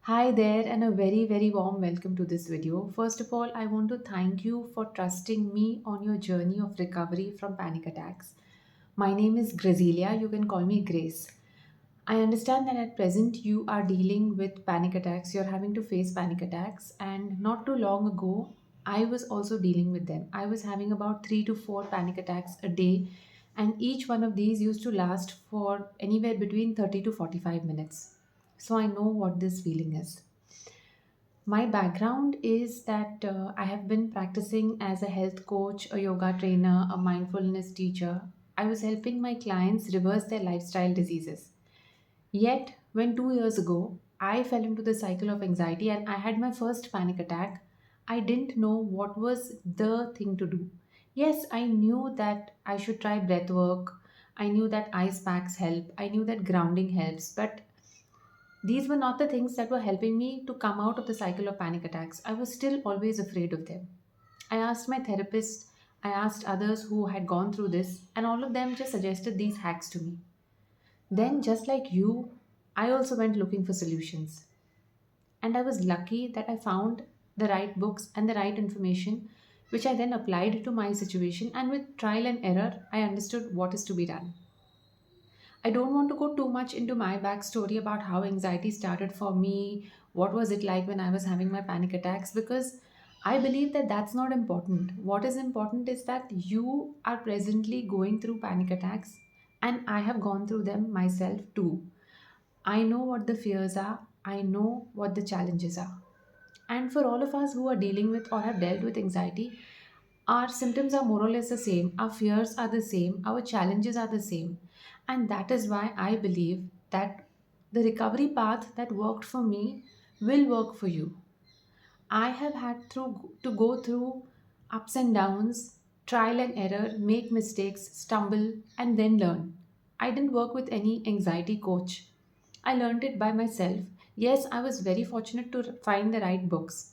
Hi there, and a very warm welcome to this video. First of all, I want to thank you for trusting me on your journey of recovery from panic attacks. My name is Grazilia, you can call me Grace. I understand that at present you are dealing with panic attacks, you're having to face panic attacks, and not too long ago, I was also dealing with them. I was having about 3 to 4 panic attacks a day, and each one of these used to last for anywhere between 30 to 45 minutes. So I know what this feeling is. My background is that I have been practicing as a health coach, a yoga trainer, a mindfulness teacher. I was helping my clients reverse their lifestyle diseases. Yet, when 2 years ago I fell into the cycle of anxiety and I had my first panic attack, I didn't know what was the thing to do. Yes, I knew that I should try breath work. I knew that ice packs help. I knew that grounding helps. But these were not the things that were helping me to come out of the cycle of panic attacks. I was still always afraid of them. I asked my therapist, I asked others who had gone through this, and all of them just suggested these hacks to me. Then, just like you, I also went looking for solutions. And I was lucky that I found the right books and the right information, which I then applied to my situation. And with trial and error, I understood what is to be done. I don't want to go too much into my backstory about how anxiety started for me, what was it like when I was having my panic attacks, because I believe that that's not important. What is important is that you are presently going through panic attacks, and I have gone through them myself too. I know what the fears are, I know what the challenges are. And for all of us who are dealing with or have dealt with anxiety, our symptoms are more or less the same, our fears are the same, our challenges are the same. And that is why I believe that the recovery path that worked for me will work for you. I have had to go through ups and downs, trial and error, make mistakes, stumble, and then learn. I didn't work with any anxiety coach. I learned it by myself. Yes, I was very fortunate to find the right books.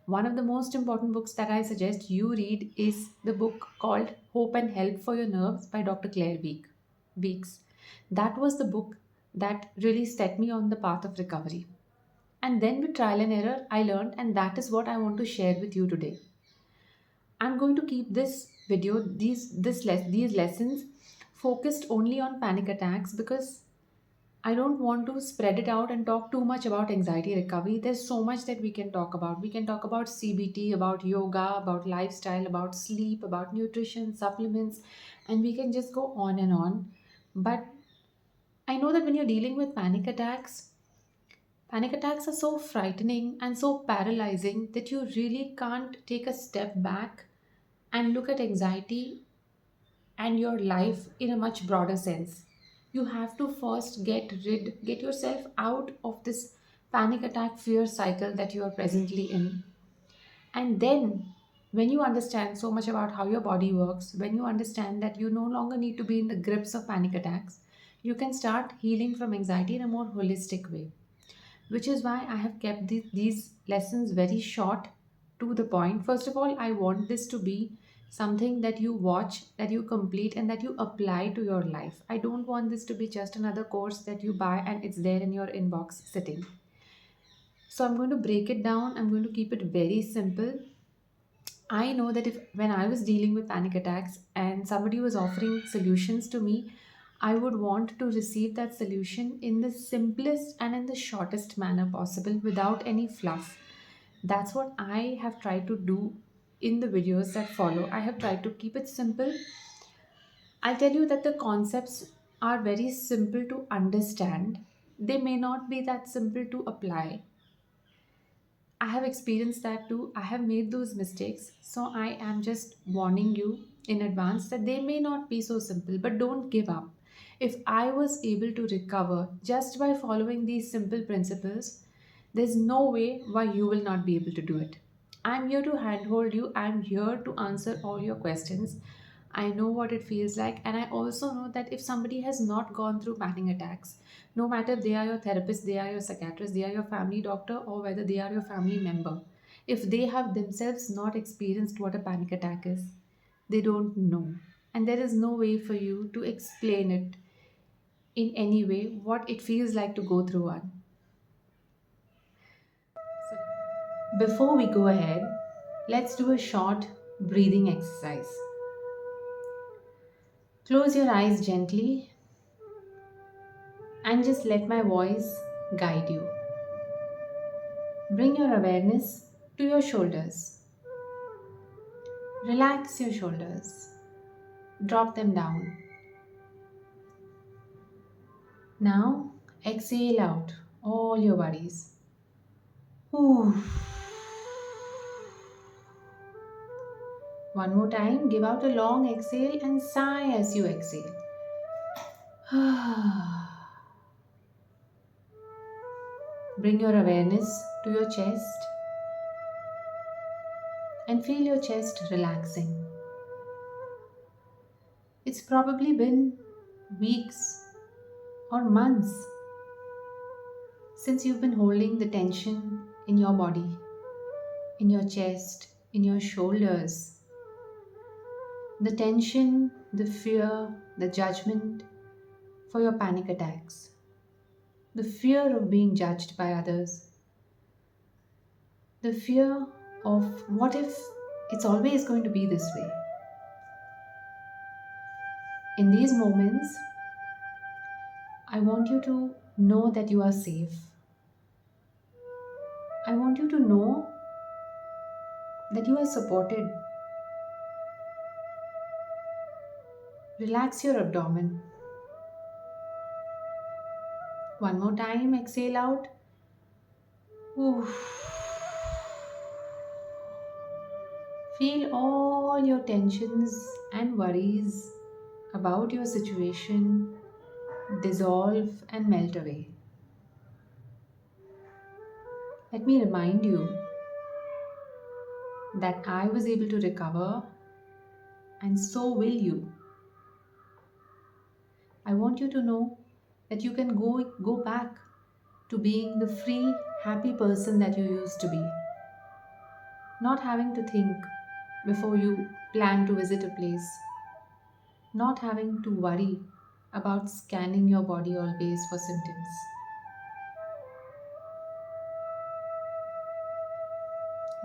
One of the most important books that I suggest you read is the book called Hope and Help for Your Nerves by Dr. Claire Weeks. That was the book that really set me on the path of recovery. And then with trial and error, I learned, and that is what I want to share with you today. I'm going to keep this video, these lessons focused only on panic attacks because I don't want to spread it out and talk too much about anxiety recovery. There's so much that we can talk about. We can talk about CBT, about yoga, about lifestyle, about sleep, about nutrition, supplements, and we can just go on and on. But I know that when you're dealing with panic attacks are so frightening and so paralyzing that you really can't take a step back and look at anxiety and your life in a much broader sense. You have to first get yourself out of this panic attack fear cycle that you are presently in. And then, when you understand so much about how your body works, when you understand that you no longer need to be in the grips of panic attacks, you can start healing from anxiety in a more holistic way, which is why I have kept these lessons very short to the point. First of all, I want this to be something that you watch, that you complete, and that you apply to your life. I don't want this to be just another course that you buy and it's there in your inbox sitting. So I'm going to break it down, I'm going to keep it very simple. I know that if when I was dealing with panic attacks and somebody was offering solutions to me, I would want to receive that solution in the simplest and in the shortest manner possible without any fluff. That's what I have tried to do in the videos that follow. I have tried to keep it simple. I'll tell you that the concepts are very simple to understand. They may not be that simple to apply. I have experienced that too. I have made those mistakes. So I am just warning you in advance that they may not be so simple, but don't give up. If I was able to recover just by following these simple principles, there's no way why you will not be able to do it. I'm here to handhold you. I'm here to answer all your questions. I know what it feels like, and I also know that if somebody has not gone through panic attacks, no matter if they are your therapist, they are your psychiatrist, they are your family doctor, or whether they are your family member, if they have themselves not experienced what a panic attack is, they don't know. And there is no way for you to explain it in any way what it feels like to go through one. Before we go ahead, let's do a short breathing exercise. Close your eyes gently and just let my voice guide you. Bring your awareness to your shoulders. Relax your shoulders. Drop them down. Now, exhale out all your worries. Ooh. One more time, give out a long exhale and sigh as you exhale. Bring your awareness to your chest and feel your chest relaxing. It's probably been weeks or months since you've been holding the tension in your body, in your chest, in your shoulders. The tension, the fear, the judgment for your panic attacks, the fear of being judged by others, the fear of what if it's always going to be this way. In these moments, I want you to know that you are safe. I want you to know that you are supported. Relax your abdomen. One more time, exhale out. Oof. Feel all your tensions and worries about your situation dissolve and melt away. Let me remind you that I was able to recover, and so will you. I want you to know that you can go back to being the free, happy person that you used to be. Not having to think before you plan to visit a place. Not having to worry about scanning your body always for symptoms.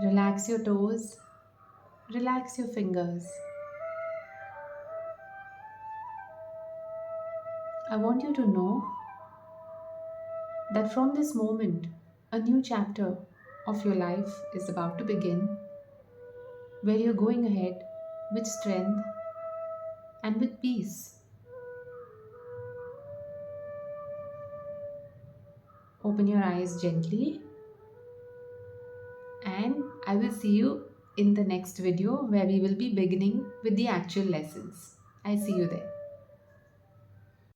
Relax your toes, relax your fingers. I want you to know that from this moment, a new chapter of your life is about to begin, where you're going ahead with strength and with peace. Open your eyes gently, and I will see you in the next video where we will be beginning with the actual lessons. I see you there.